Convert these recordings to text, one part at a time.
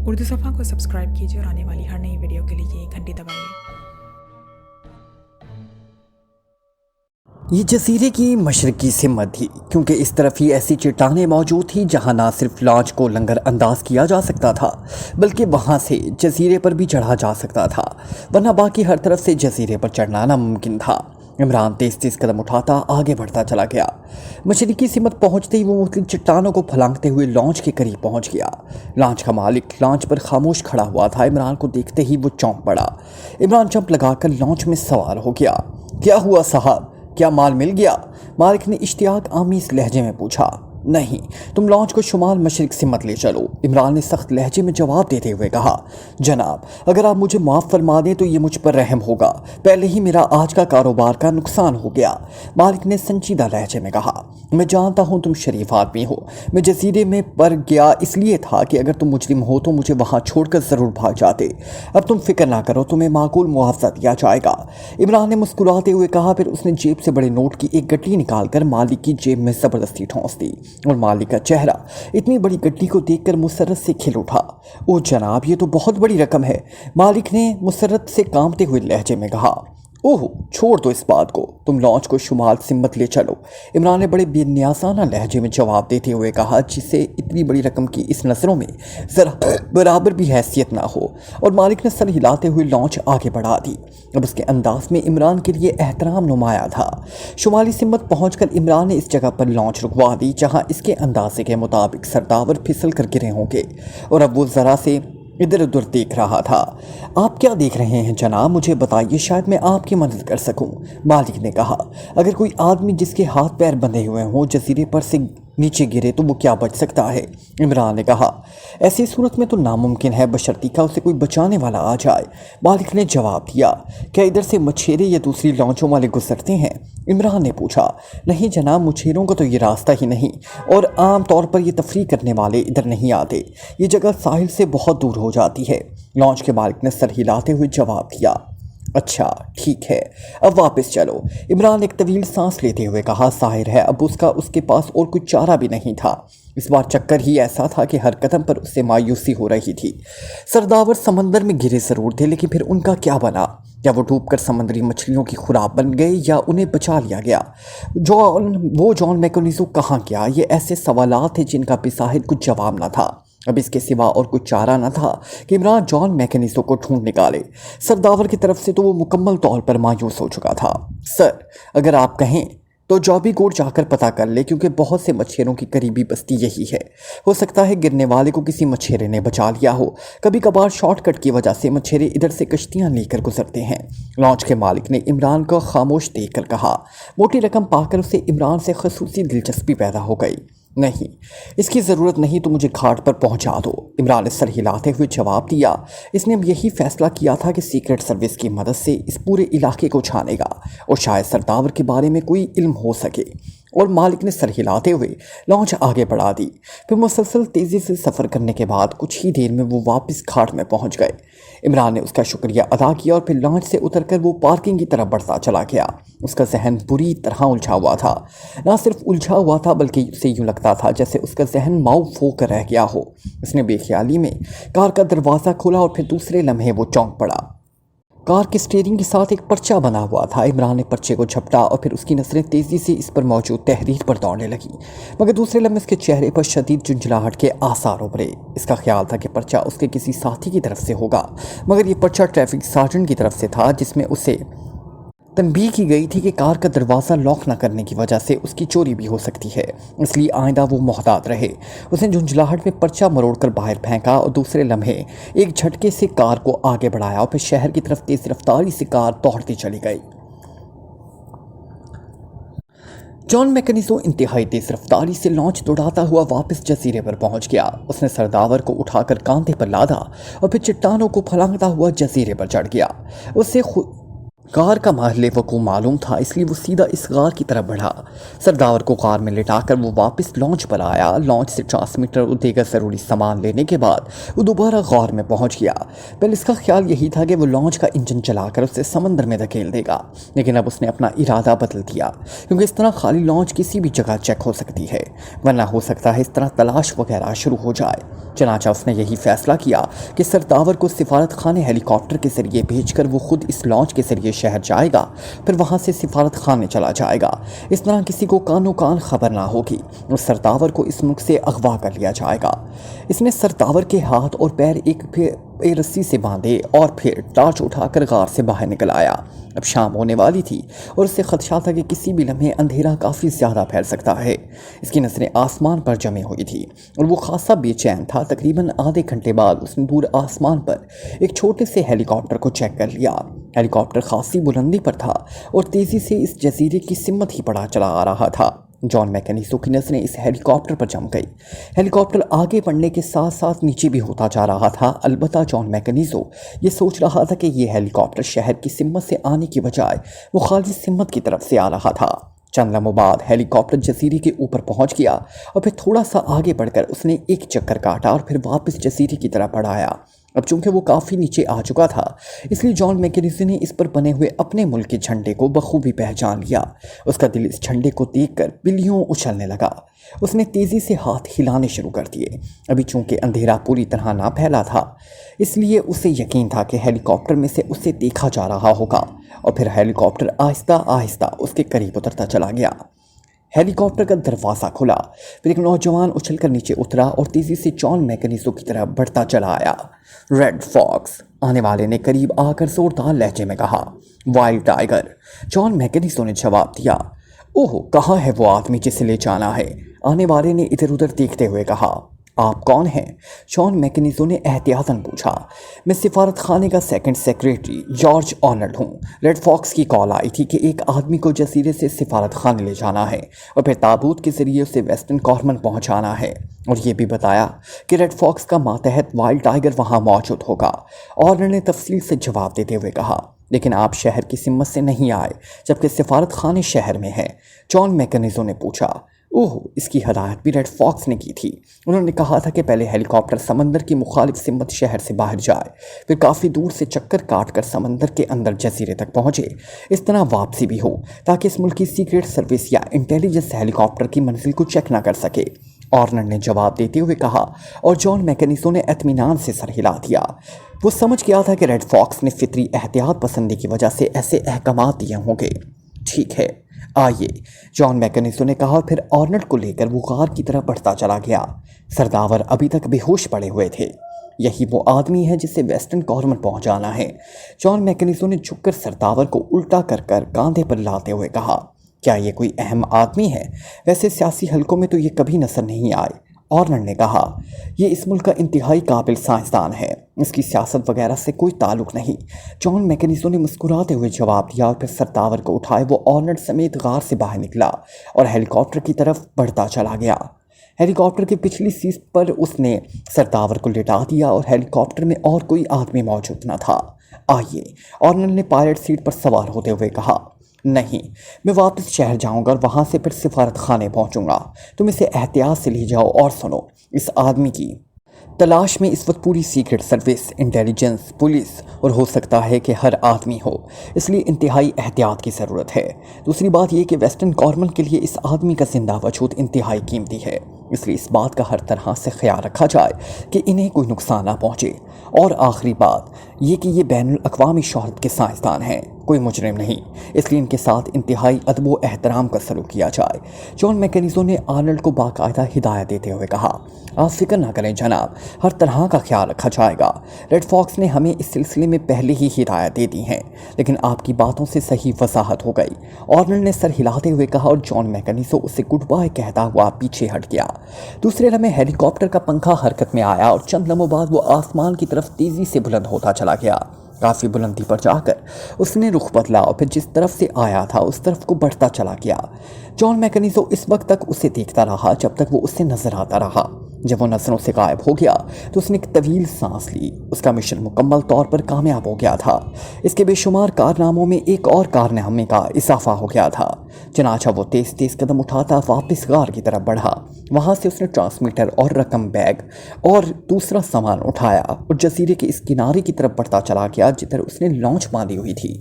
उर्दू सफ़ा को सब्सक्राइब कीजिए और आने वाली हर नई वीडियो के लिए घंटी दबाइए। ये जजीरे की मशरकी सिमत थी, क्योंकि इस तरफ ही ऐसी चट्टानें मौजूद थी जहां ना सिर्फ लॉन्च को लंगर अंदाज किया जा सकता था, बल्कि वहां से जजीरे पर भी चढ़ा जा सकता था, वरना बाकी हर तरफ से जजीरे पर चढ़ना नामुमकिन था। इमरान तेज तेज कदम उठाता आगे बढ़ता चला गया। मशरकी सिमत पहुंचते ही वो मुख्तलिफ चट्टानों को फलांगते हुए लॉन्च के करीब पहुंच गया। लॉन्च का मालिक लॉन्च पर खामोश खड़ा हुआ था। इमरान को देखते ही वो चौंक पड़ा। इमरान जंप लगाकर लॉन्च में सवार हो गया। क्या हुआ साहब, क्या माल मिल गया? मालिक ने इश्तियाक आमीज लहजे में पूछा। नहीं, तुम लॉन्च को शुमाल मशरिक से मत ले चलो, इमरान ने सख्त लहजे में जवाब देते हुए कहा। जनाब, अगर आप मुझे माफ़ फरमा दें तो ये मुझ पर रहम होगा, पहले ही मेरा आज का कारोबार का नुकसान हो गया, मालिक ने संजीदा लहजे में कहा। मैं जानता हूँ तुम शरीफ आदमी हो, मैं जजीरे में पर गया इसलिए था कि अगर तुम मुजरिम हो तो मुझे वहाँ छोड़कर ज़रूर भाग जाते। अब तुम फिक्र ना करो, तुम्हें माकूल मुआवजा दिया जाएगा, इमरान ने मुस्कुराते हुए कहा। फिर उसने जेब से बड़े नोट की एक गड्डी निकालकर मालिक की जेब में ज़बरदस्ती ठोंस दी और मालिक का चेहरा इतनी बड़ी गड्डी को देखकर मुसर्रत से खिल उठा। ओ जनाब, ये तो बहुत बड़ी रकम है, मालिक ने मुसर्रत से कांपते हुए लहजे में कहा। ओह, छोड़ दो इस बात को, तुम लॉन्च को शुमाल सिमत ले चलो, इमरान ने बड़े बेनियासाना लहजे में जवाब देते हुए कहा, जिससे इतनी बड़ी रकम की इस नज़रों में ज़रा बराबर भी हैसियत ना हो। और मालिक ने सर हिलाते हुए लॉन्च आगे बढ़ा दी। अब उसके अंदाज में इमरान के लिए एहतराम नुमाया था। शुमाली सिमत पहुंचकर इमरान ने इस जगह पर लॉन्च रुकवा दी जहां इसके अंदाजे के मुताबिक सरदावर फिसल कर गिरे होंगे, और अब वो ज़रा से इधर उधर देख रहा था। आप क्या देख रहे हैं जनाब, मुझे बताइए, शायद मैं आपकी मदद कर सकूं, मालिक ने कहा। अगर कोई आदमी जिसके हाथ पैर बंधे हुए हों जजीरे पर से नीचे गिरे तो वो क्या बच सकता है, इमरान ने कहा। ऐसी सूरत में तो नामुमकिन है, बशर्ती का उसे कोई बचाने वाला आ जाए, मालिक ने जवाब दिया। क्या इधर से मछेरे या दूसरी लॉन्चों वाले गुजरते हैं, इमरान ने पूछा। नहीं जनाब, मछेरों का तो ये रास्ता ही नहीं, और आम तौर पर ये तफरीह करने वाले इधर नहीं आते, ये जगह साहिल से बहुत दूर हो जाती है, लॉन्च के मालिक ने सर हिलाते हुए जवाब दिया। अच्छा ठीक है, अब वापस चलो, इमरान एक तवील सांस लेते हुए कहा। ज़ाहिर है अब उसके पास और कुछ चारा भी नहीं था। इस बार चक्कर ही ऐसा था कि हर कदम पर उससे मायूसी हो रही थी। सरदावर समंदर में गिरे ज़रूर थे, लेकिन फिर उनका क्या बना? क्या वो डूबकर समंदरी मछलियों की खुराक बन गए या उन्हें बचा लिया गया? जॉन मैकेनिज़ो कहाँ गया? ये ऐसे सवालात थे जिनका बेसाहिद कुछ जवाब न था। अब इसके सिवा और कुछ चारा न था कि इमरान जॉन मैकेनिज़ो को ढूंढ निकाले। सरदावर की तरफ से तो वो मुकम्मल तौर पर मायूस हो चुका था। सर, अगर आप कहें तो जॉबी कोट जाकर पता कर ले, क्योंकि बहुत से मछेरों की करीबी बस्ती यही है। हो सकता है गिरने वाले को किसी मछेरे ने बचा लिया हो। कभी कभार शॉर्टकट की वजह से मछेरे इधर से कश्तियां लेकर गुजरते हैं, लॉन्च के मालिक ने इमरान को खामोश देखकर कहा। मोटी रकम पाकर उसे इमरान से खसूसी दिलचस्पी पैदा हो गई। नहीं, इसकी ज़रूरत नहीं, तो मुझे घाट पर पहुंचा दो, इमरान ने सर हिलाते हुए जवाब दिया। इसने अब यही फैसला किया था कि सीक्रेट सर्विस की मदद से इस पूरे इलाके को छानेगा और शायद सरदावर के बारे में कोई इल्म हो सके। और मालिक ने सर हिलाते हुए लॉन्च आगे बढ़ा दी। फिर मुसलसल तेज़ी से सफ़र करने के बाद कुछ ही देर में वो वापस घाट में पहुंच गए। इमरान ने उसका शुक्रिया अदा किया और फिर लॉन्च से उतरकर वो पार्किंग की तरफ बढ़ता चला गया। उसका जहन बुरी तरह उलझा हुआ था। ना सिर्फ उलझा हुआ था, बल्कि उसे यूँ लगता था जैसे उसका जहन माउफ होकर रह गया हो। उसने बेख्याली में कार का दरवाज़ा खोला और फिर दूसरे लम्हे वो चौंक पड़ा। कार के स्टीयरिंग के साथ एक पर्चा बना हुआ था। इमरान ने पर्चे को झपटा और फिर उसकी नज़रें तेज़ी से इस पर मौजूद तहरीर पर दौड़ने लगी, मगर दूसरे लम्हे उसके चेहरे पर शदीद झुंझलाहट के आसार उभरे। इसका ख्याल था कि पर्चा उसके किसी साथी की तरफ से होगा, मगर यह पर्चा ट्रैफिक सार्जेंट की तरफ से था, जिसमें उसे तंबीह की गई थी कि कार का दरवाज़ा लॉक न करने की वजह से उसकी चोरी भी हो सकती है, इसलिए आइंदा वो मोहतात रहे। उसने झुंझलाहट में पर्चा मरोड़कर बाहर फेंका और दूसरे लम्हे एक झटके से कार को आगे बढ़ाया और फिर शहर की तरफ तेज़ रफ्तारी से कार दौड़ती चली गई। जॉन मैकेनिज़ो इंतहाई तेज़ रफ्तारी से लॉन्च दौड़ाता हुआ वापस जजीरे पर पहुंच गया। उसने सरदावर को उठाकर कांधे पर लादा और फिर चट्टानों को फलांगता हुआ जजीरे पर चढ़ गया। غار کا محل وقوع معلوم تھا، اس لیے وہ سیدھا اس غار کی طرف بڑھا۔ سرداور کو غار میں لٹا کر وہ واپس لانچ پر آیا۔ لانچ سے ٹرانسمیٹر اور دیگر ضروری سامان لینے کے بعد وہ دوبارہ غار میں پہنچ گیا۔ پہلے اس کا خیال یہی تھا کہ وہ لانچ کا انجن چلا کر اسے سمندر میں دھکیل دے گا، لیکن اب اس نے اپنا ارادہ بدل دیا، کیونکہ اس طرح خالی لانچ کسی بھی جگہ چیک ہو سکتی ہے، ورنہ ہو سکتا ہے اس طرح تلاش وغیرہ شروع ہو جائے۔ چنانچہ اس نے یہی فیصلہ کیا کہ سرداور کو سفارت خانے ہیلی کاپٹر کے ذریعے بھیج کر وہ خود اس لانچ کے ذریعے شہر جائے گا، پھر وہاں سے سفارت خانے چلا جائے گا۔ اس طرح کسی کو کانو کان خبر نہ ہوگی اور سرداور کو اس ملک سے اغوا کر لیا جائے گا۔ اس نے سرداور کے ہاتھ اور پیر ایک رسی سے باندھے اور پھر ٹارچ اٹھا کر غار سے باہر نکل آیا۔ اب شام ہونے والی تھی اور اسے خدشہ تھا کہ کسی بھی لمحے اندھیرا کافی زیادہ پھیل سکتا ہے۔ اس کی نظریں آسمان پر جمی ہوئی تھی اور وہ خاصا بے چین تھا۔ تقریباً آدھے گھنٹے بعد اس نے دور آسمان پر ایک چھوٹے سے ہیلی کاپٹر کو چیک کر لیا۔ ہیلی کاپٹر خاصی بلندی پر تھا اور تیزی سے اس جزیرے کی سمت ہی پڑا چلا آ رہا تھا۔ جان میکنیسو کی نظریں اس ہیلی کاپٹر پر جم گئی۔ ہیلی کاپٹر آگے بڑھنے کے ساتھ ساتھ نیچے بھی ہوتا جا رہا تھا۔ البتہ جان میکنیسو یہ سوچ رہا تھا کہ یہ ہیلی کاپٹر شہر کی سمت سے آنے کی بجائے وہ خالی سمت کی طرف سے آ رہا تھا۔ چند لمحوں بعد ہیلی کاپٹر جزیرے کے اوپر پہنچ گیا اور پھر تھوڑا سا آگے بڑھ کر اس نے ایک چکر کاٹا اور پھر واپس جزیرے کی طرف بڑھایا۔ اب چونکہ وہ کافی نیچے آ چکا تھا، اس لیے جان میکنیزی نے اس پر بنے ہوئے اپنے ملک کے جھنڈے کو بخوبی پہچان لیا۔ اس کا دل اس جھنڈے کو دیکھ کر بلیوں اچھلنے لگا۔ اس نے تیزی سے ہاتھ ہلانے شروع کر دیے۔ ابھی چونکہ اندھیرا پوری طرح نہ پھیلا تھا، اس لیے اسے یقین تھا کہ ہیلی کاپٹر میں سے اسے دیکھا جا رہا ہوگا، اور پھر ہیلی کاپٹر آہستہ آہستہ اس کے قریب اترتا چلا گیا۔ ہیلی کاپٹر کا دروازہ کھلا، پھر ایک نوجوان اچھل کر نیچے اترا اور تیزی سے جان میکنیزو کی طرف بڑھتا چلا آیا۔ ریڈ فاکس، آنے والے نے قریب آ کر زوردار لہجے میں کہا۔ وائلڈ ٹائیگر، جان میکنیزو نے جواب دیا۔ اوہ، کہاں ہے وہ آدمی جسے لے جانا ہے؟ آنے والے نے ادھر ادھر دیکھتے ہوئے کہا۔ آپ کون ہیں؟ جان میکنیزو نے احتیاطاً پوچھا۔ میں سفارت خانے کا سیکنڈ سیکریٹری جارج آرنلڈ ہوں۔ ریڈ فاکس کی کال آئی تھی کہ ایک آدمی کو جزیرے سے سفارت خانے لے جانا ہے اور پھر تابوت کے ذریعے اسے ویسٹرن کارمن پہنچانا ہے، اور یہ بھی بتایا کہ ریڈ فاکس کا ماتحت وائلڈ ٹائیگر وہاں موجود ہوگا۔ آرنلڈ نے تفصیل سے جواب دیتے ہوئے کہا۔ لیکن آپ شہر کی سمت سے نہیں آئے جبکہ سفارت خانے شہر میں ہے؟ جان میکنیزو نے پوچھا۔ اوہ، اس کی ہدایت بھی ریڈ فاکس نے کی تھی۔ انہوں نے کہا تھا کہ پہلے ہیلی کاپٹر سمندر کی مخالف سمت شہر سے باہر جائے، پھر کافی دور سے چکر کاٹ کر سمندر کے اندر جزیرے تک پہنچے، اس طرح واپسی بھی ہو تاکہ اس ملک کی سیکریٹ سروس یا انٹیلیجنس ہیلی کاپٹر کی منزل کو چیک نہ کر سکے۔ آرنلڈ نے جواب دیتے ہوئے کہا، اور جان میکنیزو نے اطمینان سے سر ہلا دیا۔ وہ سمجھ گیا تھا کہ ریڈ فاکس نے فطری احتیاط پسندی کی وجہ سے ایسے احکامات دیے ہوں گے۔ ٹھیک ہے، آئیے، جان میکنیزو نے کہا، اور پھر آرنلڈ کو لے کر وہ غار کی طرف بڑھتا چلا گیا۔ سرداور ابھی تک بے ہوش پڑے ہوئے تھے۔ یہی وہ آدمی ہے جسے ویسٹرن کارمن پہنچانا ہے۔ جان میکنیزو نے جھک کر سرداور کو الٹا کر کاندھے پر لاتے ہوئے کہا۔ کیا یہ کوئی اہم آدمی ہے؟ ویسے سیاسی حلقوں میں تو یہ کبھی نظر نہیں آئے۔ آرنلڈ نے کہا، یہ اس ملک کا انتہائی قابل سائنسدان ہے، اس کی سیاست وغیرہ سے کوئی تعلق نہیں۔ جان میکنیزو نے مسکراتے ہوئے جواب دیا اور پھر سرداور کو اٹھائے وہ آرنلڈ سمیت غار سے باہر نکلا اور ہیلی کاپٹر کی طرف بڑھتا چلا گیا۔ ہیلی کاپٹر کی پچھلی سیٹ پر اس نے سرداور کو لٹا دیا اور ہیلی کاپٹر میں اور کوئی آدمی موجود نہ تھا۔ آئیے، آرنلڈ نے پائلٹ سیٹ پر سوار ہوتے ہوئے کہا۔ نہیں، میں واپس شہر جاؤں گا اور وہاں سے پھر سفارت خانے پہنچوں گا۔ تم اسے احتیاط سے لے جاؤ اور سنو، اس آدمی کی تلاش میں اس وقت پوری سیکریٹ سروس، انٹیلیجنس، پولیس اور ہو سکتا ہے کہ ہر آدمی ہو، اس لیے انتہائی احتیاط کی ضرورت ہے۔ دوسری بات یہ کہ ویسٹرن کارمن کے لیے اس آدمی کا زندہ وجود انتہائی قیمتی ہے، اس لیے اس بات کا ہر طرح سے خیال رکھا جائے کہ انہیں کوئی نقصان نہ پہنچے۔ اور آخری بات یہ کہ یہ بین الاقوامی شہرت کے سائنسدان ہیں، کوئی مجرم نہیں، اس لیے ان کے ساتھ انتہائی ادب و احترام کا سلوک کیا جائے۔ جان میکنیزو نے آرنلڈ کو باقاعدہ ہدایت دیتے ہوئے کہا۔ آپ فکر نہ کریں جناب، ہر طرح کا خیال رکھا جائے گا۔ ریڈ فاکس نے ہمیں اس سلسلے میں پہلے ہی ہدایت دے دی ہیں، لیکن آپ کی باتوں سے صحیح وضاحت ہو گئی۔ آرنلڈ نے سر ہلاتے ہوئے کہا اور جان میکنیزو اسے گڈ بائے کہتا ہوا پیچھے ہٹ گیا۔ دوسرے لمحے ہیلی کاپٹر کا پنکھا حرکت میں آیا اور چند لمحوں بعد وہ آسمان کی طرف تیزی سے بلند ہوتا چلا گیا۔ کافی بلندی پر جا کر اس نے رخ بدلا اور پھر جس طرف سے آیا تھا اس طرف کو بڑھتا چلا گیا۔ جان میکنیزو اس وقت تک اسے دیکھتا رہا جب تک وہ اسے نظر آتا رہا۔ जब वो नज़रों से गायब हो गया तो उसने एक तवील सांस ली। उसका मिशन मुकम्मल तौर पर कामयाब हो गया था। इसके बेशुमार कारनामों में एक और कारनामे का इजाफा हो गया था। चनाचा वो तेज़ तेज़ कदम उठाता वापस गार की तरफ बढ़ा। वहाँ से उसने ट्रांसमीटर और रकम बैग और दूसरा सामान उठाया और जजीरे के इस किनारे की तरफ बढ़ता चला गया जिधर उसने लॉन्च बांधी हुई थी।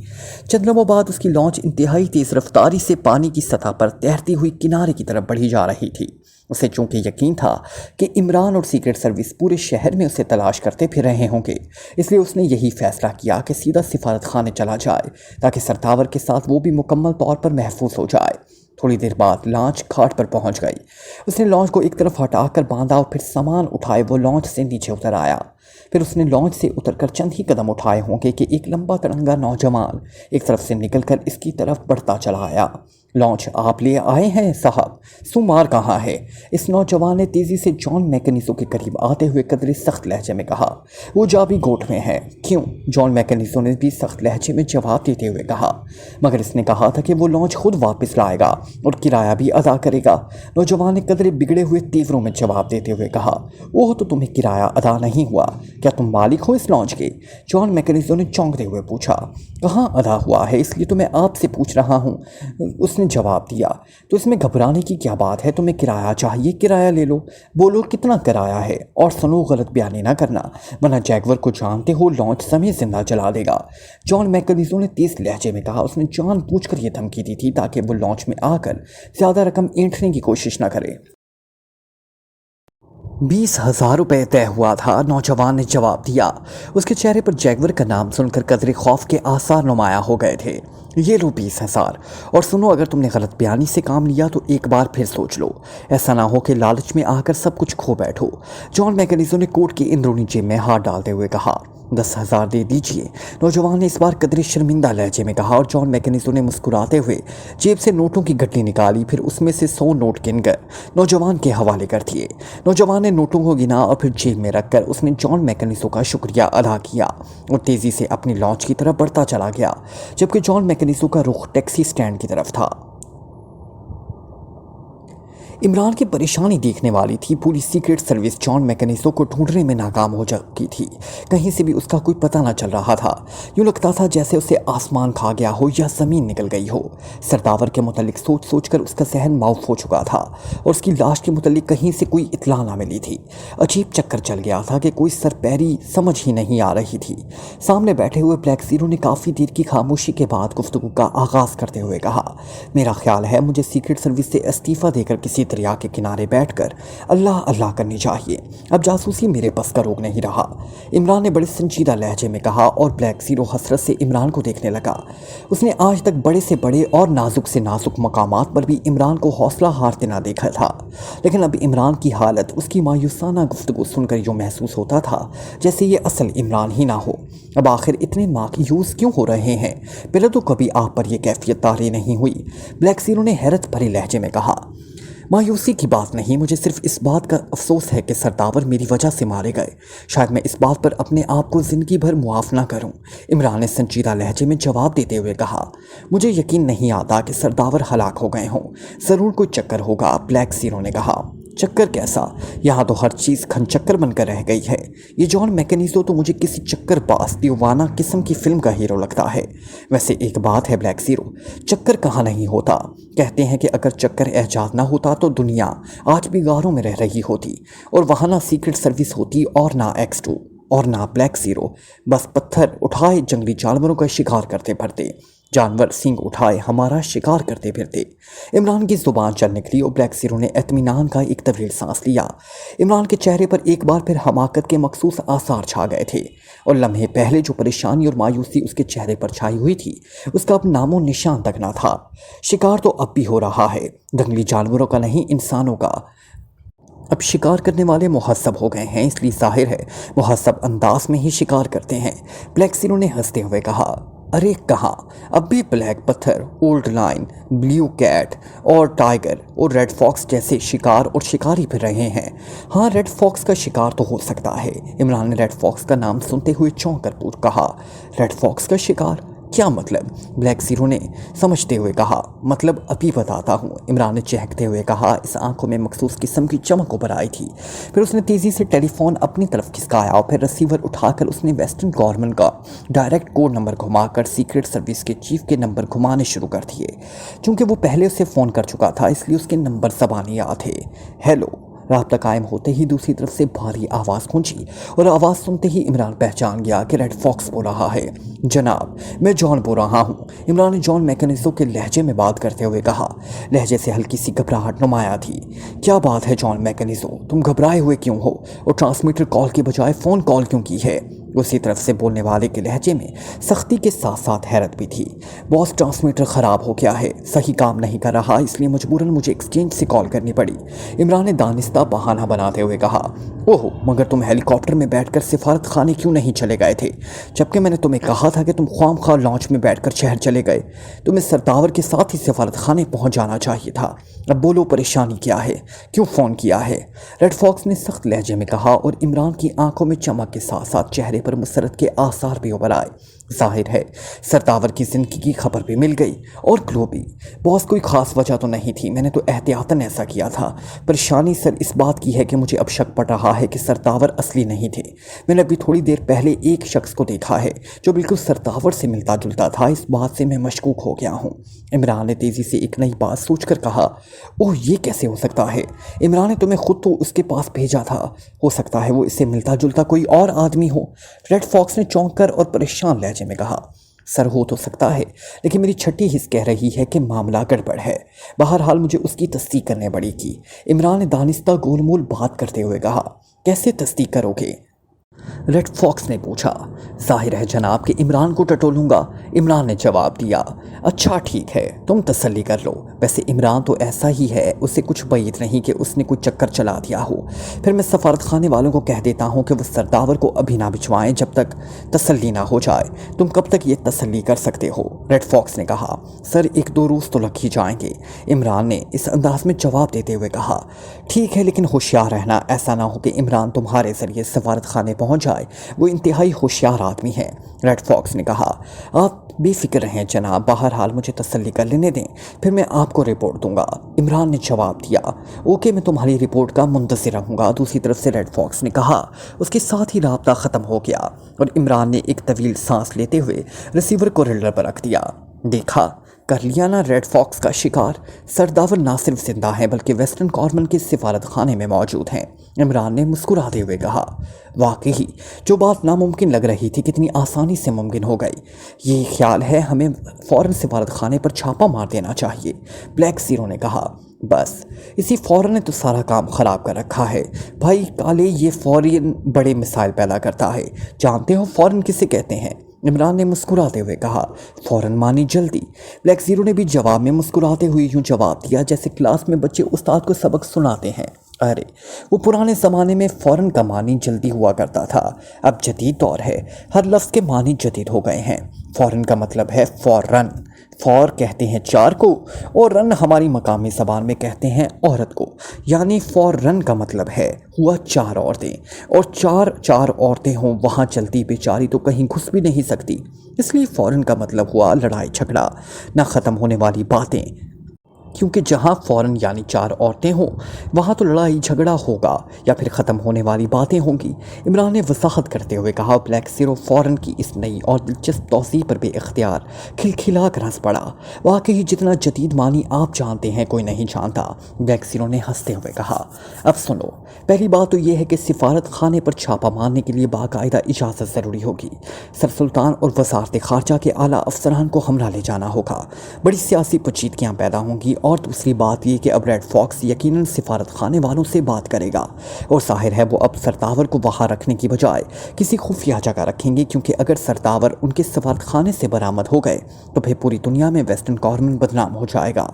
चंद लम्हों बाद उसकी लॉन्च इंतहाई तेज़ रफ्तारी से पानी की सतह पर तैरती हुई किनारे की तरफ बढ़ी जा रही थी। उसे चूंकि यकीन था कि इमरान और सीक्रेट सर्विस पूरे शहर में उसे तलाश करते फिर रहे होंगे, इसलिए उसने यही फैसला किया कि सीधा सिफारत खाने चला जाए ताकि सरतावर के साथ वो भी मुकम्मल तौर पर महफूज हो जाए। थोड़ी देर बाद लॉन्च घाट पर पहुंच गई। उसने लॉन्च को एक तरफ हटाकर बांधा और फिर सामान उठाए वो लॉन्च से नीचे उतर आया। फिर उसने लॉन्च से उतरकर चंद ही कदम उठाए होंगे कि एक लंबा तिरंगा नौजवान एक तरफ से निकलकर इसकी तरफ बढ़ता चला आया। लॉन्च आप ले आए हैं साहब, सुमार कहाँ है? इस नौजवान ने तेज़ी से जॉन मैकेनिज़ो के करीब आते हुए कदरे सख्त लहजे में कहा। वो जाबी गोट में है। क्यों? जॉन मैकेनिज़ो ने भी सख्त लहजे में जवाब देते हुए कहा, मगर इसने कहा था कि वो लॉन्च खुद वापस लाएगा और किराया भी अदा करेगा। नौजवान ने कदरे बिगड़े हुए तेवरों में जवाब देते हुए कहा, ओह तो तुम्हें किराया अदा नहीं हुआ, क्या तुम मालिक हो इस लॉन्च के? जॉन मैकेनिज़ो ने चौंकते हुए पूछा। कहाँ अदा हुआ है, इसलिए तो मैं आपसे पूछ रहा हूँ, उसने जवाब दिया। तो इसमें घबराने की क्या बात है? तुम्हें किराया चाहिए, किराया ले लो। बोलो कितना किराया है? और सुनो, गलत बयानी ना करना वरना जैगवर को जानते हो लॉन्च समय जिंदा जला देगा। जॉन मैकेनिज़ो ने तेज लहजे में कहा। उसने जानबूझकर यह धमकी दी थी ताकि वो लॉन्च में आकर ज्यादा रकम ऐंठने की कोशिश न करे। 20,000 रुपये तय हुआ था, नौजवान ने जवाब दिया। उसके चेहरे पर जैगवर का नाम सुनकर कदरे खौफ के आसार नुमाया हो गए थे। ये लो 20,000, और सुनो, अगर तुमने गलत बयानी से काम लिया तो एक बार फिर सोच लो, ऐसा ना हो कि लालच में आकर सब कुछ खो बैठो। जॉन मैकेनिज़ो ने कोट की अंदरूनी जेब में हाथ डालते हुए कहा। 10,000 दे दीजिए, नौजवान ने इस बार कदरे शर्मिंदा लहजे में कहा। और जॉन मैकेनिज़ो ने मुस्कुराते हुए जेब से नोटों की गड्डी निकाली, फिर उसमें से 100 नोट गिनकर नौजवान के हवाले कर दिए। नौजवान ने नोटों को गिना और फिर जेब में रखकर उसने जॉन मैकेनिज़ो का शुक्रिया अदा किया और तेज़ी से अपनी लॉन्च की तरफ बढ़ता चला गया, जबकि जॉन मैकेनिज़ो का रुख टैक्सी स्टैंड की तरफ था। इमरान की परेशानी देखने वाली थी। पूरी सीक्रेट सर्विस जॉन मैकेनिज़ो को ढूंढने में नाकाम हो चुकी थी। कहीं से भी उसका कोई पता न चल रहा था। यूँ लगता था जैसे उसे आसमान खा गया हो या ज़मीन निकल गई हो। सरदावर के मुतालिक सोच सोच कर उसका जहन माउफ हो चुका था और उसकी लाश के मुतालिक कहीं से कोई इत्तला ना मिली थी। अजीब चक्कर चल गया था कि कोई सरपैरी समझ ही नहीं आ रही थी। सामने बैठे हुए ब्लैक ज़ीरो ने काफ़ी देर की खामोशी के बाद गुफ्तगू का आगाज़ करते हुए कहा, मेरा ख्याल है मुझे सीक्रेट सर्विस से इस्तीफ़ा देकर किसी दरिया के किनारे बैठकर अल्लाह अल्लाह करनी चाहिए। अब जासूसी मेरे बस का रोग नहीं रहा। इमरान ने बड़े संजीदा लहजे में कहा और ब्लैक ज़ीरो हसरत से इमरान को देखने लगा। उसने आज तक बड़े से बड़े और नाजुक से नाजुक मकामात पर भी इमरान को हौसला हारते ना देखा था, लेकिन अब इमरान की हालत, उसकी मायूसाना गुफ्तगू सुनकर यूँ महसूस होता था जैसे ये असल इमरान ही ना हो। अब आखिर इतने मायूस क्यों हो रहे हैं? पहले तो कभी आप पर यह कैफियत तारी नहीं हुई। ब्लैक ज़ीरो ने हैरत भरे लहजे में कहा, मायूसी की बात नहीं, मुझे सिर्फ इस बात का अफसोस है कि सरदावर मेरी वजह से मारे गए। शायद मैं इस बात पर अपने आप को ज़िंदगी भर मुआफ़ ना करूं। इमरान ने संजीदा लहजे में जवाब देते हुए कहा, मुझे यकीन नहीं आता कि सरदावर हलाक हो गए हों। ज़रूर कोई चक्कर होगा, ब्लैक ज़ीरो ने कहा। चक्कर कैसा? यहाँ तो हर चीज़ खनचक्कर बनकर रह गई है। ये जॉन मैकेनिज़ो तो मुझे किसी चक्कर बाज दीवाना किस्म की फ़िल्म का हीरो लगता है। वैसे एक बात है ब्लैक ज़ीरो, चक्कर कहाँ नहीं होता। कहते हैं कि अगर चक्कर ऐजाद ना होता तो दुनिया आज भी गारों में रह रही होती और वहाँ ना सीक्रेट सर्विस होती और ना X2 और ना ब्लैक ज़ीरो। बस पत्थर उठाए जंगली जानवरों का शिकार करते फिरते, जानवर सींग उठाए हमारा शिकार करते फिरते। इमरान की ज़ुबान चल निकली और ब्लैक ज़ीरो ने इत्मीनान का एक तवील सांस लिया। इमरान के चेहरे पर एक बार फिर हमाकत के मखसूस आसार छा गए थे और लम्हे पहले जो परेशानी और मायूसी उसके चेहरे पर छाई हुई थी उसका अब नामो निशान तक ना था। शिकार तो अब भी हो रहा है, जंगली जानवरों का नहीं, इंसानों का। अब शिकार करने वाले मुहस्सब हो गए हैं, इसलिए जाहिर है मुहस्सब अंदाज में ही शिकार करते हैं। ब्लैक ज़ीरो ने हंसते हुए कहा, अरे कहाँ, अब भी ब्लैक पत्थर, ओल्ड लाइन, ब्लू कैट और टाइगर और रेड फॉक्स जैसे शिकार और शिकारी फिर रहे हैं। हाँ, रेड फॉक्स का शिकार तो हो सकता है। इमरान ने रेड फॉक्स का नाम सुनते हुए चौंक कर कहा, रेड फॉक्स का शिकार? क्या मतलब? ब्लैक ज़ीरो ने समझते हुए कहा। मतलब अभी बताता हूँ, इमरान ने चहकते हुए कहा। इस आंखों में मखसूस किस्म की चमक उभर आई थी। फिर उसने तेज़ी से टेलीफोन अपनी तरफ खिसकाया और फिर रिसीवर उठाकर उसने वेस्टर्न गवर्नमेंट का डायरेक्ट कोड नंबर घुमाकर सीक्रेट सर्विस के चीफ के नंबर घुमाने शुरू कर दिए। चूँकि वो पहले उसे फ़ोन कर चुका था, इसलिए उसके नंबर ज़बानी याद थे। हेलो। राब्ता कायम होते ही दूसरी तरफ से भारी आवाज़ गूंजी और आवाज़ सुनते ही इमरान पहचान गया कि रेड फॉक्स बोल रहा है। जनाब, मैं जॉन बोल रहा हूँ। इमरान ने जॉन मैकेनिज़ो के लहजे में बात करते हुए कहा। लहजे से हल्की सी घबराहट नुमाया थी। क्या बात है जॉन मैकेनिज़ो, तुम घबराए हुए क्यों हो और ट्रांसमीटर कॉल के बजाय फ़ोन कॉल क्यों की है? उसी तरफ से बोलने वाले के लहजे में सख्ती के साथ साथ हैरत भी थी। बॉस, ट्रांसमीटर ख़राब हो गया है, सही काम नहीं कर रहा, इसलिए मजबूरन मुझे एक्सचेंज से कॉल करनी पड़ी। इमरान ने दानिस्ता बहाना बनाते हुए कहा। ओहो, मगर तुम हेलीकॉप्टर में बैठकर सिफारत खाने क्यों नहीं चले गए थे? जबकि मैंने तुम्हें कहा था कि तुम ख्वामख्वाह लॉन्च में बैठकर शहर चले गए। तुम्हें सरतावर के साथ ही सिफारत खाने पहुंच जाना चाहिए था। अब बोलो, परेशानी क्या है? क्यों फ़ोन किया है? रेड फॉक्स ने सख्त लहजे में कहा और इमरान की आंखों में चमक के साथ साथ चेहरे पर मुसरत के आसार भी उभर आए। जाहिर है सरतावर की ज़िंदगी की खबर भी मिल गई और क्लू भी। बॉस, कोई ख़ास वजह तो नहीं थी, मैंने तो एहतियातन ऐसा किया था। परेशानी सर इस बात की है कि मुझे अब शक पड़ रहा है कि सरतावर असली नहीं थे। मैंने अभी थोड़ी देर पहले एक शख्स को देखा है जो बिल्कुल सरतावर से मिलता जुलता था। इस बात से मैं मशकूक हो गया हूँ। इमरान ने तेज़ी से एक नई बात सोचकर कहा। ओह, ये कैसे हो सकता है? इमरान ने तुम्हें खुद तो उसके पास भेजा था, हो सकता है वो इससे मिलता जुलता कोई और आदमी हो। रेड फॉक्स ने चौंक कर और परेशान लहजे में कहा। सर, हो तो सकता है, लेकिन मेरी छठी हिस्स कह रही है कि मामला गड़बड़ है। बहरहाल मुझे उसकी तस्दीक करने पड़ेगी। इमरान ने दानिस्ता गोलमोल बात करते हुए कहा। कैसे तस्दीक करोगे? रेड फॉक्स ने पूछा। जाहिर है जनाब कि इमरान को टटोलूंगा। इमरान ने जवाब दिया। अच्छा ठीक है, तुम तसल्ली कर लो। वैसे इमरान तो ऐसा ही है, उसे कुछ बैद नहीं कि उसने कुछ चक्कर चला दिया हो। फिर मैं सफारत खाने वालों को कह देता हूँ कि वो सरदावर को अभी ना भिजवाएं जब तक तसल्ली ना हो जाए। तुम कब तक ये तसल्ली कर सकते हो? रेड फॉक्स ने कहा। सर, 1-2 रोज़ तो लग ही जाएंगे। इमरान ने इस अंदाज में जवाब देते हुए कहा। ठीक है, लेकिन होशियार रहना, ऐसा ना हो कि इमरान तुम्हारे ज़रिए सफारत खाने पहुँच जाए। वो इंतहाई होशियार आदमी है। रेड फॉक्स ने कहा। आप बेफिक्र रहें जनाब, बहरहाल मुझे तसल्ली कर लेने दें, फिर मैं आपको रिपोर्ट दूंगा। इमरान ने जवाब दिया। ओके, मैं तुम्हारी रिपोर्ट का मुंतज़िर रहूँगा। दूसरी तरफ से रेड फॉक्स ने कहा। उसके साथ ही राब्ता ख़त्म हो गया और इमरान ने एक तवील सांस लेते हुए रिसीवर को रिल्डर पर रख दिया। देखा, कर लिया ना रेड फॉक्स का शिकार। सरदावर ना सिर्फ जिंदा हैं बल्कि वेस्टर्न गवर्नमेंट के सिफारत खाने में मौजूद हैं। इमरान ने मुस्कुराते हुए कहा। वाकई जो बात नामुमकिन लग रही थी कितनी आसानी से मुमकिन हो गई। ये ख्याल है हमें फ़ौरन सिफारत खाने पर छापा मार देना चाहिए। ब्लैक ज़ीरो ने कहा। बस इसी फ़ौरन ने तो सारा काम ख़राब कर रखा है। भाई काले, ये फ़ौरन बड़े मिसाइल पैदा करता है। जानते हो फ़ौरन किसे कहते हैं? इमरान ने मुस्कुराते हुए कहा। फ़ौरन मानी जल्दी। ब्लैक ज़ीरो ने भी जवाब में मुस्कुराते हुए यूँ जवाब दिया जैसे क्लास में बच्चे उस्ताद को सबक सुनाते हैं। अरे, वो पुराने ज़माने में फ़ौरन का मानी जल्दी हुआ करता था। अब जदीद दौर है, हर लफ्ज़ के मानी जदीद हो गए हैं। फ़ौरन का मतलब है फ़ौरन। फ़ौर कहते हैं चार को और रन हमारी मकामी ज़बान में कहते हैं औरत को। यानी फ़ौरन का मतलब है हुआ 4 औरतें, और चार औरतें हों वहाँ चलती बेचारी तो कहीं घुस भी नहीं सकती। इसलिए फ़ौरन का मतलब हुआ लड़ाई झगड़ा, ना ख़त्म होने वाली बातें। क्योंकि जहाँ फ़ौरन यानी 4 औरतें हों वहाँ तो लड़ाई झगड़ा होगा या फिर ख़त्म होने वाली बातें होंगी। इमरान ने वजाहत करते हुए कहा। ब्लैक ज़ीरो फ़ौरन की इस नई और दिलचस्प तौसीफ़ पर बेइख्तियार खिलखिला कर हंस पड़ा। वाकई जितना जदीद मानी आप जानते हैं कोई नहीं जानता। ब्लैक ज़ीरो ने हंसते हुए कहा। अब सुनो, पहली बात तो यह है कि सिफारत खाने पर छापा मारने के लिए बाकायदा इजाज़त ज़रूरी होगी। सर सुल्तान और वज़ारत ख़ारजा के आला अफसरान को हमरा ले जाना होगा। बड़ी सियासी पेचीदगियाँ पैदा होंगी। और दूसरी बात ये कि अब रेड फॉक्स यकीनन सिफारत खाने वालों से बात करेगा और जाहिर है वो अब सरतावर को वहाँ रखने की बजाय किसी खुफिया जगह रखेंगे, क्योंकि अगर सरतावर उनके सिफारत खाने से बरामद हो गए तो फिर पूरी दुनिया में वेस्टर्न गवर्नमेंट बदनाम हो जाएगा।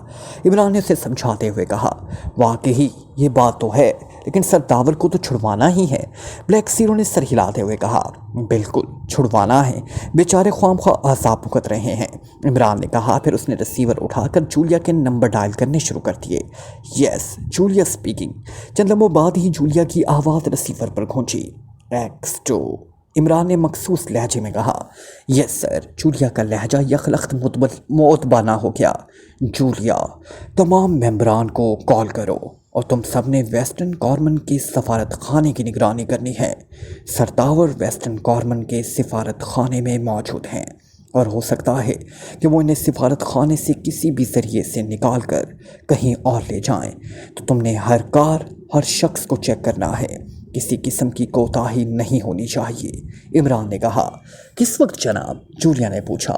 इमरान ने उसे समझाते हुए कहा। वाकई ये बात तो है, लेकिन सरतावर को तो छुड़वाना ही है। ब्लैक ज़ीरो ने सर हिलाते हुए कहा। बिल्कुल छुड़वाना है, बेचारे ख्वामख्वाह आज़ाब भुगत रहे हैं। इमरान ने कहा। फिर उसने रिसीवर उठाकर जूलिया के नंबर डायल करने शुरू कर दिए। Yes, Julia speaking. चंद लम्हों बाद ही जूलिया की आवाज़ रिसीवर पर गूंजी। X2 عمران نے مخصوص لہجے میں کہا۔ یس سر، جولیا کا لہجہ یخلخت معتبانہ ہو گیا۔ جولیا، تمام ممبران کو کال کرو اور تم سب نے ویسٹرن کارمن کے سفارت خانے کی نگرانی کرنی ہے۔ سرتاور ویسٹرن کارمن کے سفارت خانے میں موجود ہیں اور ہو سکتا ہے کہ وہ انہیں سفارت خانے سے کسی بھی ذریعے سے نکال کر کہیں اور لے جائیں، تو تم نے ہر کار، ہر شخص کو چیک کرنا ہے۔ کسی قسم کی کوتاہی نہیں ہونی چاہیے، عمران نے کہا۔ کس وقت جناب؟ جولیا نے پوچھا۔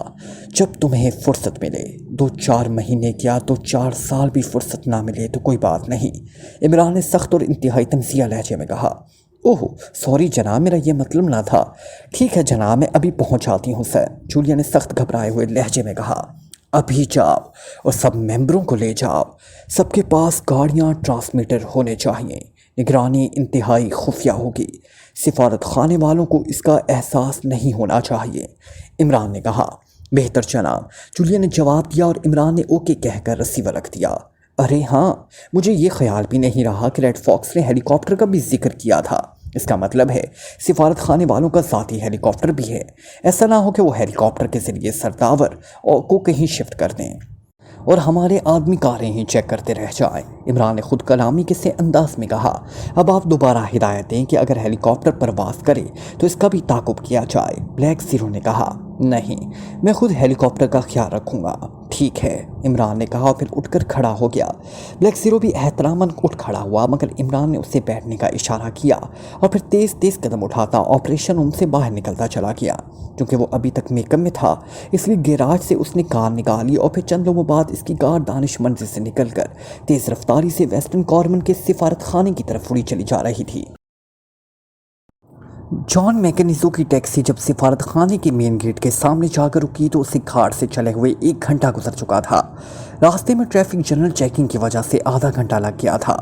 جب تمہیں فرصت ملے، 2-4 مہینے کیا تو 4 سال بھی فرصت نہ ملے تو کوئی بات نہیں، عمران نے سخت اور انتہائی تنزیہ لہجے میں کہا۔ اوہ سوری جناب، میرا یہ مطلب نہ تھا۔ ٹھیک ہے جناب، میں ابھی پہنچ جاتی ہوں سر، جولیا نے سخت گھبرائے ہوئے لہجے میں کہا۔ ابھی جاؤ اور سب ممبروں کو لے جاؤ، سب کے پاس گاڑیاں، ٹرانسمیٹر ہونے چاہیے، نگرانی انتہائی خفیہ ہوگی، سفارت خانے والوں کو اس کا احساس نہیں ہونا چاہیے، عمران نے کہا۔ بہتر جناب، جولیا نے جواب دیا اور عمران نے اوکے کہہ کر ریسیور رکھ دیا۔ ارے ہاں، مجھے یہ خیال بھی نہیں رہا کہ ریڈ فاکس نے ہیلی کاپٹر کا بھی ذکر کیا تھا۔ اس کا مطلب ہے سفارت خانے والوں کا ذاتی ہیلی کاپٹر بھی ہے۔ ایسا نہ ہو کہ وہ ہیلی کاپٹر کے ذریعے سرتاور کو کہیں شفٹ کر دیں اور ہمارے آدمی کاریں ہی چیک کرتے رہ جائیں، عمران نے خود کلامی کے سے انداز میں کہا۔ اب آپ دوبارہ ہدایت دیں کہ اگر ہیلی کاپٹر پرواز کرے تو اس کا بھی تعاقب کیا جائے، بلیک زیرو نے کہا۔ نہیں، میں خود ہیلی کاپٹر کا خیال رکھوں گا۔ ٹھیک ہے، عمران نے کہا اور پھر اٹھ کر کھڑا ہو گیا۔ بلیک زیرو بھی احتراماً اٹھ کھڑا ہوا، مگر عمران نے اسے بیٹھنے کا اشارہ کیا اور پھر تیز تیز قدم اٹھاتا آپریشن روم سے باہر نکلتا چلا گیا۔ چونکہ وہ ابھی تک میک اپ میں تھا، اس لیے گیراج سے اس نے کار نکالی اور پھر چند لمحوں بعد اس کی کار دانش منزل سے نکل کر تیز رفتاری سے ویسٹرن کارمن کے سفارت خانے کی طرف اڑی چلی جا رہی تھی۔ جان میکنیزو کی ٹیکسی جب سفارت خانے کے مین گیٹ کے سامنے جا کر رکی تو اسے گھاٹ سے چلے ہوئے 1 گھنٹہ گزر چکا تھا۔ راستے میں ٹریفک جنرل چیکنگ کی وجہ سے آدھا گھنٹہ لگ گیا تھا۔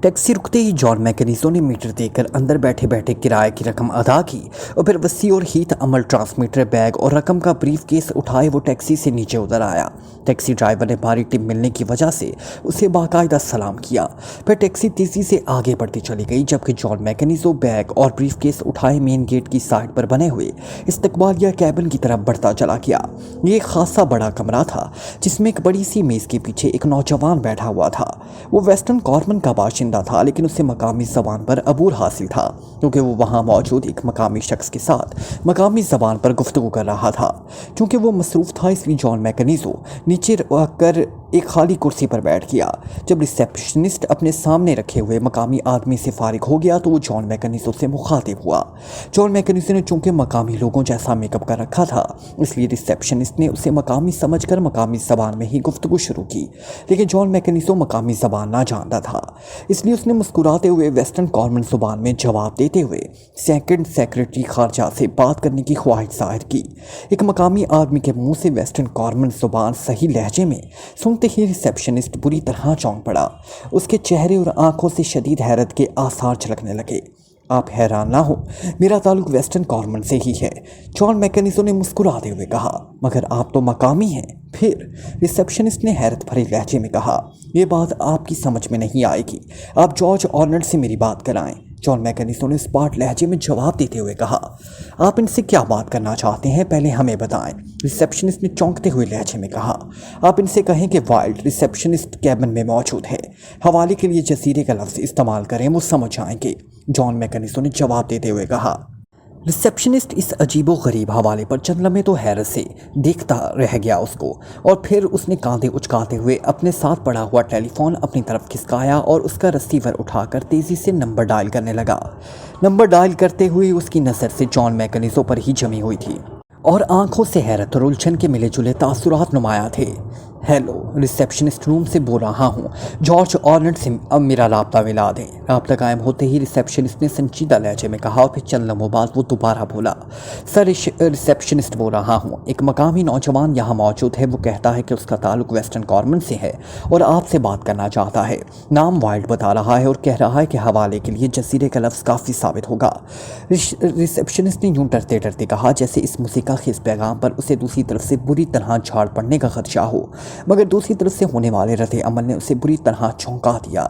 ٹیکسی رکتے ہی جان میکنیزو نے میٹر دے کر اندر بیٹھے بیٹھے کرایہ کی رقم ادا کی اور پھر وسیع اور ہیت عمل ٹرانسمیٹر بیگ اور رقم کا بریف کیس اٹھائے وہ ٹیکسی سے نیچے اتر آیا۔ ٹیکسی ڈرائیور نے بھاری ٹپ ملنے کی وجہ سے اسے باقاعدہ سلام کیا۔ پھر ٹیکسی تیزی سے آگے بڑھتی چلی گئی جبکہ جان میکنیزو بیگ اور بریف کیس اٹھائے مین گیٹ کی سائڈ پر بنے ہوئے استقبالیہ کیبن کی طرف بڑھتا چلا گیا۔ یہ ایک خاصا بڑا کمرہ تھا جس میں ایک بڑی سی میز کے پیچھے ایک نوجوان بیٹھا ہوا تھا۔ وہ ویسٹرن کارمن کا باشندہ تھا لیکن اسے مقامی زبان پر عبور حاصل تھا کیونکہ وہ وہاں موجود ایک مقامی شخص کے ساتھ مقامی زبان پر گفتگو کر رہا تھا۔ چونکہ وہ مصروف تھا اس لیے جان میکنیزو نیچے رک کر ایک خالی کرسی پر بیٹھ گیا۔ جب ریسیپشنسٹ اپنے سامنے رکھے ہوئے مقامی آدمی سے فارغ ہو گیا تو وہ جان میکنیزو سے مخاطب ہوا۔ جان میکنیزو نے چونکہ مقامی لوگوں جیسا میک اپ کر رکھا تھا اس لیے ریسیپشنسٹ نے اسے مقامی سمجھ کر مقامی زبان میں ہی گفتگو شروع کی، لیکن جان میکنیزو مقامی زبان نہ جانتا تھا، اس لیے اس نے مسکراتے ہوئے ویسٹرن کارمن زبان میں جواب دیتے ہوئے سیکنڈ سیکرٹری خارجہ سے بات کرنے کی خواہش ظاہر کی۔ ایک مقامی آدمی کے منہ سے ویسٹرن کارمن زبان صحیح لہجے میں سنتے ہی ریسیپشنسٹ بری طرح چونک پڑا۔ اس کے چہرے اور آنکھوں سے شدید حیرت کے آثار جھلکنے لگے۔ آپ حیران نہ ہو، میرا تعلق ویسٹرن کارمن سے ہی ہے، جان میکنیزو نے مسکراتے ہوئے کہا۔ مگر آپ تو مقامی ہیں۔ پھر ریسیپشنسٹ نے حیرت بھرے لہجے میں کہا، یہ بات آپ کی سمجھ میں نہیں آئے گی، آپ جارج آرنلڈ سے میری بات کرائیں۔ جان میکنیزو نے اسپاٹ لہجے میں جواب دیتے ہوئے کہا، آپ ان سے کیا بات کرنا چاہتے ہیں پہلے ہمیں بتائیں۔ ریسیپشنسٹ نے چونکتے ہوئے لہجے میں کہا، آپ ان سے کہیں کہ وائلڈ ریسیپشنسٹ کیبن میں موجود ہے، حوالے کے لیے جزیرے کا لفظ استعمال کریں، وہ سمجھ جائیں گے، جان میکنیزو نے جواب دیتے ہوئے کہا۔ ریسیپشنسٹ اس عجیب و غریب حوالے پر چند لمحے تو حیرت سے دیکھتا رہ گیا اس کو، اور پھر اس نے کاندھے اچکاتے ہوئے اپنے ساتھ پڑا ہوا ٹیلی فون اپنی طرف کھسکایا اور اس کا ریسیور اٹھا کر تیزی سے نمبر ڈائل کرنے لگا۔ نمبر ڈائل کرتے ہوئے اس کی نظر سے جان میکنیزو پر ہی جمی ہوئی تھی اور آنکھوں سے حیرت اور الجھن کے ملے جلے تاثرات نمایاں تھے۔ ہیلو، ریسیپشنسٹ روم سے بول رہا ہوں، جارج آرنلڈ سے اب میرا رابطہ ملا دیں۔ رابطہ قائم ہوتے ہی ریسیپشنسٹ نے سنجیدہ لہجے میں کہا اور پھر چند لمحوں بعد وہ دوبارہ بولا، سر ریسیپشنسٹ بول رہا ہوں، ایک مقامی نوجوان یہاں موجود ہے، وہ کہتا ہے کہ اس کا تعلق ویسٹرن کارمن سے ہے اور آپ سے بات کرنا چاہتا ہے، نام وائلڈ بتا رہا ہے اور کہہ رہا ہے کہ حوالے کے لیے جزیرے کا لفظ کافی ثابت ہوگا۔ ریسیپشنسٹ نے یوں ڈرتے ڈرتے کہا جیسے اس موسیقی خیز پیغام پر اسے دوسری طرف سے بری طرح جھاڑ پڑنے کا خدشہ ہو۔ मगर दूसरी तरफ से होने वाले रद्द अमल ने उसे बुरी तरह चौंका दिया।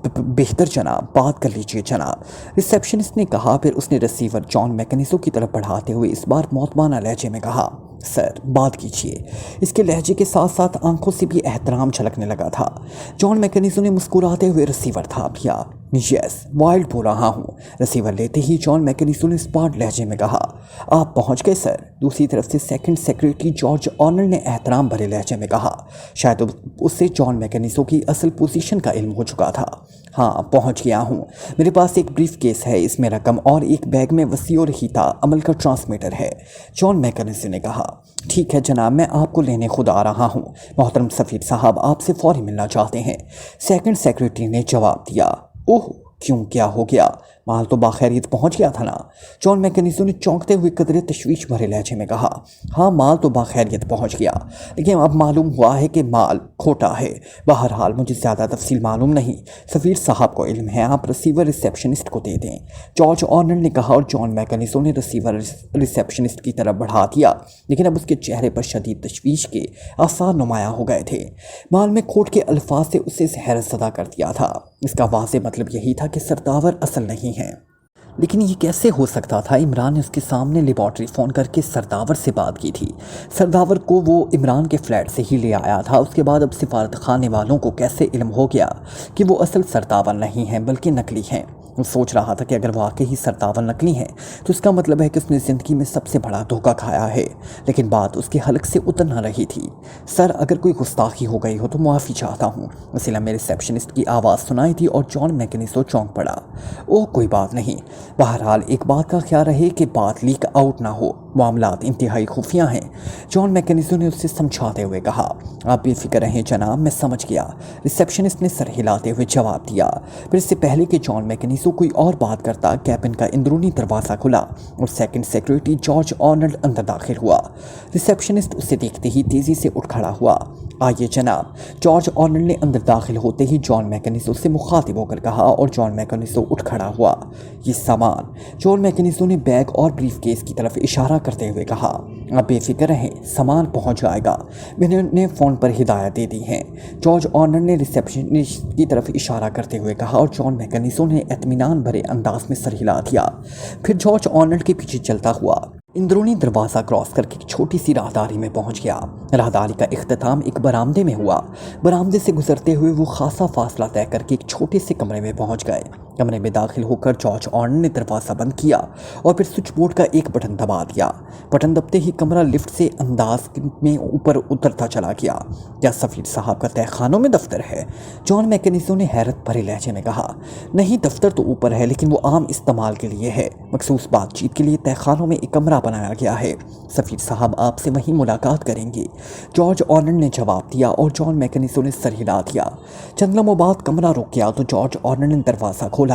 बेहतर जनाब, बात कर लीजिए जनाब, रिसेप्शनिस्ट ने कहा। फिर उसने रिसीवर जॉन मैकेनिसो की तरफ बढ़ाते हुए इस बार मौतमाना लहजे में कहा, सर बात कीजिए। इसके लहजे के साथ साथ आंखों से भी एहतराम झलकने लगा था। जॉन मैकेनिसो ने मुस्कुराते हुए रिसीवर थाप दिया। यस, वाइल्ड बोल रहा हूँ। रिसीवर लेते ही जॉन मैकेनिसो ने स्मार्ट लहजे में कहा, आप पहुँच गए सर। दूसरी तरफ से सेकंड सेक्रेटरी जॉर्ज ऑर्नल ने एहतराम भरे लहजे में कहा। शायद उससे जॉन मैकेनिसो की असल पोजीशन का इल्म हो चुका था। हाँ, पहुँच गया हूँ। मेरे पास एक ब्रीफ केस है, इसमें रकम और एक बैग में वसी और हीता अमल का ट्रांसमीटर है, जॉन मैकेनिसो ने कहा। ठीक है जनाब, मैं आपको लेने खुद आ रहा हूँ। मोहतरम सफ़ीर साहब आपसे फौरी मिलना चाहते हैं, सेकंड सेक्रेटरी ने जवाब दिया। ओह क्यों, क्या हो गया? माल तो बाखैरियत पहुंच गया था ना? जॉन मैकेनिसो ने चौंकते हुए कदरे तशवीश भरे लहजे में कहा। हाँ, माल तो बाखैरियत पहुंच गया, लेकिन अब मालूम हुआ है कि माल खोटा है। बहरहाल मुझे ज़्यादा तफसील मालूम नहीं। सफ़ीर साहब को इल्म है, आप रिसीवर रिसेप्शनिस्ट को दे दें, जॉर्ज ऑर्नल ने कहा। और जॉन मैकेनिसो ने रिसीवर रिसेप्शनिस्ट की तरफ बढ़ा दिया, लेकिन अब उसके चेहरे पर शदीद तशवीश के आसार नुमायाँ हो गए थे। माल में खोट के अल्फाज से उसे हैरत ज़दा कर दिया था। इसका वाज़ेह मतलब यही था कि सरदावर असल नहीं है। लेकिन ये कैसे हो सकता था? इमरान ने उसके सामने लेबॉर्ट्री फ़ोन करके सरदावर से बात की थी। सरदावर को वो इमरान के फ्लैट से ही ले आया था। उसके बाद अब सिफारत खाने वालों को कैसे इल्म हो गया कि वो असल सरदावर नहीं हैं बल्कि नकली हैं? वो सोच रहा था कि अगर वाकई ही सरदावर नकली हैं तो इसका मतलब है कि उसने ज़िंदगी में सबसे बड़ा धोखा खाया है। लेकिन बात उसके हलक से उतर न रही थी। सर, अगर कोई गुस्ताखी हो गई हो तो माफ़ी चाहता हूँ। वसीला में रिसेप्शनिस्ट की आवाज़ सुनाई थी और जॉन मैकेनिसो चौंक पड़ा। ओह कोई बात नहीं। बहरहाल एक बात का ख्याल रहे कि बात लीक आउट ना हो, मामलात इंतहाई खुफिया हैं, जॉन मैकेनिसो ने उससे समझाते हुए कहा। आप बेफिक्र रहें जनाब, मैं समझ गया, रिसेप्शनिस्ट ने सर हिलाते हुए जवाब दिया। फिर इससे पहले कि जॉन मैकेनिसो कोई और बात करता, कैबिन का अंदरूनी दरवाज़ा खुला और सेकंड सेक्रेटरी जॉर्ज ऑर्नल अंदर दाखिल हुआ। रिसेप्शनिस्ट उसे देखते ही तेज़ी से उठ खड़ा हुआ। आइए जनाब, जॉर्ज ऑर्नल ने अंदर दाखिल होते ही जॉन मैकेनिसो से मुखातिब होकर कहा और जॉन मैकेनिसो उठ खड़ा हुआ। ये सामान, जॉन मैकेनिसो ने बैग और ब्रीफ केस की तरफ इशारा करते हुए कहा। आप बेफिक्र रहें, सामान पहुंच जाएगा, मैंने फ़ोन पर हिदायत दे दी है, जॉर्ज ऑर्नल ने रिसेप्शनिस्ट की तरफ इशारा करते हुए कहा। और जॉन मैकेनिसो ने इत्मीनान भरे अंदाज में सर हिला दिया। फिर जॉर्ज ऑर्नल के पीछे चलता हुआ अंदरूनी दरवाज़ा क्रॉस करके एक छोटी सी राहदारी में पहुंच गया। राहदारी का इख्तिताम एक बरामदे में हुआ। बरामदे से गुजरते हुए वो खासा फासला तय करके एक छोटे से कमरे में पहुंच गए। कमरे में दाखिल होकर जॉर्ज ऑर्नल ने दरवाज़ा बंद किया और फिर स्विच बोर्ड का एक बटन दबा दिया। बटन दबते ही कमरा लिफ्ट से अंदाज में ऊपर उतरता चला गया। क्या सफ़ीर साहब का तहखानों में दफ्तर है? जॉन मैकेनिसो ने हैरत भरे लहजे में कहा। नहीं, दफ्तर तो ऊपर है, लेकिन वो आम इस्तेमाल के लिए है। मखसूस बातचीत के लिए तहखानों में एक कमरा बनाया गया है। सफ़ीर साहब आपसे वहीं मुलाकात करेंगे, जॉर्ज ऑर्नल ने जवाब दिया और जॉन मैकेनिसो ने सर हिला दिया। चंद लम्हों बाद कमरा रुक गया तो जॉर्ज ऑर्नल ने दरवाज़ा खोला।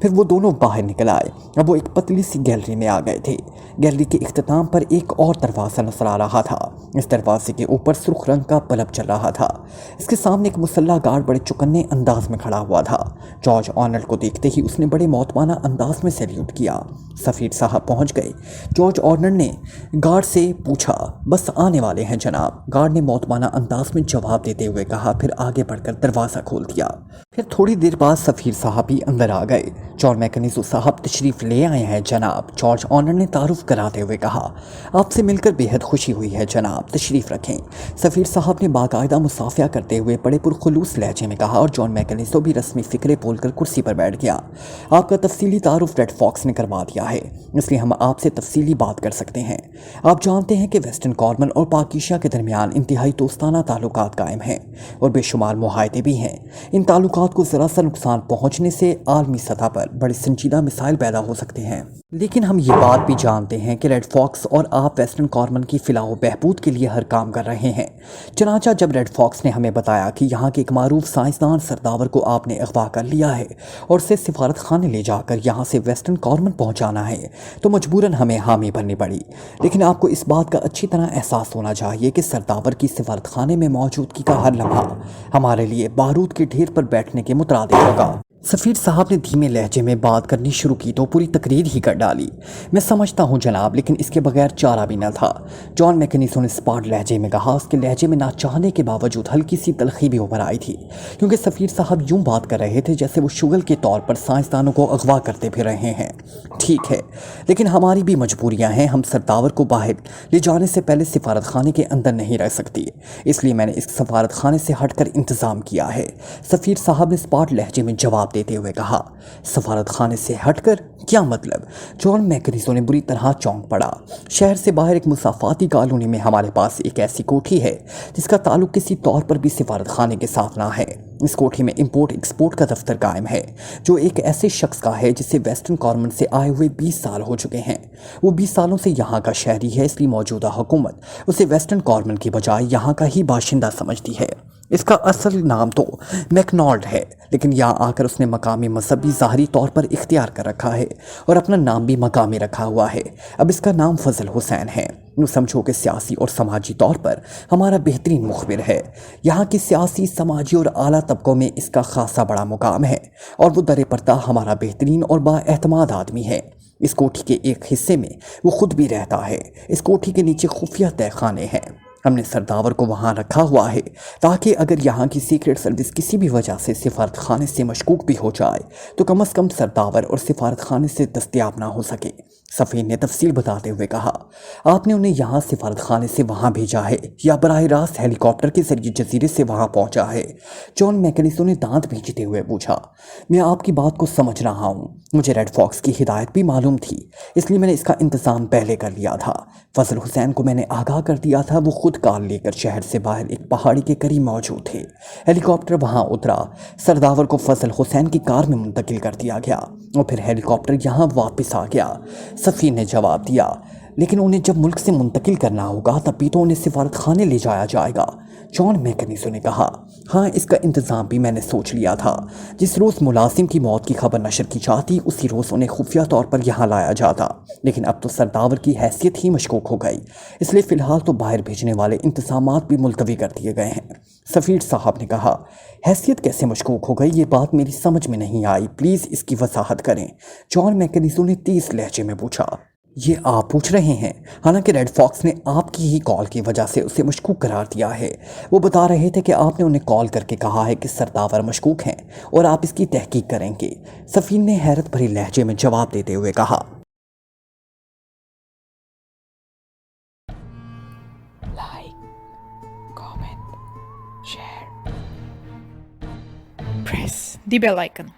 फिर वो दोनों बाहर निकल आए। अब वो एक पतली सी गैलरी में आ गए थे। गैलरी के इख्तिताम पर एक और दरवाज़ा नजर आ रहा था। इस दरवाजे के ऊपर सुर्ख रंग का बल्ब चल रहा था। इसके सामने एक मुसल्ला गार्ड बड़े चौकन्ने अंदाज में खड़ा हुआ था। जॉर्ज ऑर्नल को देखते ही उसने बड़े मौतमाना अंदाज में सैल्यूट किया। सफ़ीर साहब पहुंच गए, जॉर्ज ऑर्नल ने गार्ड से पूछा। बस आने वाले हैं जनाब, गार्ड ने मौतमाना अंदाज में जवाब देते हुए कहा। फिर आगे बढ़कर दरवाज़ा खोल दिया। फिर थोड़ी देर बाद सफ़ीर साहब भी अंदर आ गए। जॉन मैकेनिसो साहब तशरीफ़ ले आए हैं जनाब, जॉर्ज ऑर्नल ने तारुफ कराते हुए कहा। आपसे मिलकर बेहद खुशी हुई है जनाब, तशरीफ़ रखें, सफ़ीर साहब ने बाकायदा मुसाफिया करते हुए बड़े पुरखुलूस लहजे में कहा। और जॉन मैकेनिसो भी रस्मी फ़िक्रे बोलकर कुर्सी पर बैठ गया। आपका तफसीली तारुफ रेड फॉक्स ने करवा दिया है, इसलिए हम आपसे तफसीली बात कर सकते हैं। आप जानते हैं कि वेस्टर्न कॉर्मन और पाकिस्तान के दरमियान इंतहाई दोस्ताना ताल्लुकात कायम हैं और बेशुमार मुआहदे भी हैं। इन ताल्लुकात को ज़रा सा नुकसान पहुँचने से आलमी सतह पर बड़े संजीदा मिसाइल पैदा हो सकते हैं। लेकिन हम ये बात भी जानते हैं कि रेड फॉक्स और आप वेस्टर्न कॉर्मन की फ़िलाह बहबूद के लिए हर काम कर रहे हैं। चनाचा जब रेड फॉक्स ने हमें बताया कि यहाँ के एक मारूफ साइंसदान सरदावर को आपने अगवा कर लिया है और उसे सिफारत खाने ले जाकर यहाँ से वेस्टर्न कॉर्मन पहुँचाना है, तो मजबूरन हमें हामी भरनी पड़ी। लेकिन आपको इस बात का अच्छी तरह एहसास होना चाहिए कि सरदावर की सिफारत खाने में मौजूदगी का हर लम्हा हमारे लिए बारूद के ढेर पर बैठने के मुतरादिफ होगा। सफ़ीर साहब ने धीमे लहजे में बात करनी शुरू की तो पूरी तकरीर ही कर डाली। मैं समझता हूँ जनाब, लेकिन इसके बगैर चारा भी न था। जॉन मैकेनिसो ने स्पार्ट लहजे में कहा। उसके लहजे में ना चाहने के बावजूद हल्की सी तलखी भी उभर आई थी, क्योंकि सफ़ीर साहब यूं बात कर रहे थे जैसे वो शुगल के तौर पर साइंसदानों को अगवा करते फिर रहे हैं। ठीक है, लेकिन हमारी भी मजबूरियाँ हैं। हम सरदावर को बाहर ले जाने से पहले सिफारत खाने के अंदर नहीं रह सकती, इसलिए मैंने इस सफारत खाने से हटकर इंतज़ाम किया है। सफ़ीर साहब ने स्पार्ट लहजे में जवाब देते हुए कहा। सफारत खाने से हटकर क्या मतलब? जॉन मैकेनिसो ने बुरी तरह चौंक पड़ा। शहर से बाहर एक मुसाफाती कॉलोनी में हमारे पास एक ऐसी कोठी है जिसका ताल्लुक किसी तौर पर भी सिफारत खाने के साथ ना है। इस कोठी में इंपोर्ट एक्सपोर्ट का दफ्तर कायम है, जो एक ऐसे शख्स का है जिसे वेस्टर्न कॉर्नर से आए हुए 20 साल हो चुके हैं। वो 20 सालों से यहाँ का शहरी है, इसलिए मौजूदा हुकूमत उसे वेस्टर्न कॉर्नर की बजाय यहाँ का ही बाशिंदा समझती है। इसका असल नाम तो मैकडॉनल्ड है, लेकिन यहाँ आकर उसने मकामी मजहबी ज़ाहरी तौर पर इख्तियार कर रखा है और अपना नाम भी मकामी रखा हुआ है। अब इसका नाम फजल हुसैन है। यूँ समझो कि सियासी और समाजी तौर पर हमारा बेहतरीन मुखबिर है। यहाँ की सियासी, समाजी और आला तबकों में इसका खासा बड़ा मुकाम है और वो दर पर्दा हमारा बेहतरीन और बाएतमाद आदमी है। इस कोठी के एक हिस्से में वो खुद भी रहता है। इस कोठी के नीचे खुफिया तहखाने हैं। हमने सरदावर को वहाँ रखा हुआ है ताकि अगर यहाँ की सीक्रेट सर्विस किसी भी वजह से सिफारत खाने से मशकूक भी हो जाए तो कम से कम सरदावर और सिफारत खाने से दस्तयाब ना हो सके। सफ़ीर ने तफसील बताते हुए कहा। आपने उन्हें यहाँ सिफारत खाने से वहाँ भेजा है या बराह रास्त हेलीकॉप्टर के जरिए जजीरे से वहाँ पहुँचा है? जॉन मैकेनिसो ने दांत भींचते हुए पूछा। मैं आपकी बात को समझ रहा हूँ। मुझे रेड फॉक्स की हिदायत भी मालूम थी, इसलिए मैंने इसका इंतज़ाम पहले कर लिया था। फजल हुसैन को मैंने आगाह कर दिया था। वो खुद कार लेकर शहर से बाहर एक पहाड़ी के करीब मौजूद थे। हेलीकॉप्टर वहाँ उतरा। सरदावर को फजल हुसैन की कार में मुंतकिल कर दिया गया और फिर हेलीकॉप्टर यहाँ वापस आ गया। सफ़ीर ने जवाब दिया। लेकिन उन्हें जब मुल्क से मुंतकिल करना होगा तब भी तो उन्हें सिफारत खाने ले जाया जाएगा। जॉन मैकेनिसो ने कहा। हाँ, इसका इंतज़ाम भी मैंने सोच लिया था। जिस रोज़ मुलाजिम की मौत की खबर नशर की जाती उसी रोज़ उन्हें खुफिया तौर पर यहाँ लाया जाता, लेकिन अब तो सरदावर की हैसियत ही मशकूक हो गई, इसलिए फ़िलहाल तो बाहर भेजने वाले इंतज़ामात भी मुलतवी कर दिए गए हैं। सफ़ीर साहब ने कहा। हैसियत कैसे मशकूक हो गई? ये बात मेरी समझ में नहीं आई, प्लीज़ इसकी वजाहत करें। जॉन मैकेनिसो ने तेज़ लहजे में पूछा। ये आप पूछ रहे हैं? हालांकि रेड फॉक्स ने आपकी ही कॉल की वजह से उसे मशकूक करार दिया है। वो बता रहे थे कि आपने उन्हें कॉल करके कहा है कि सरदावर मशकूक हैं और आप इसकी तहकीक करेंगे। सफ़ीर ने हैरत भरी लहजे में जवाब देते हुए कहा। Like, comment, share, press the bell icon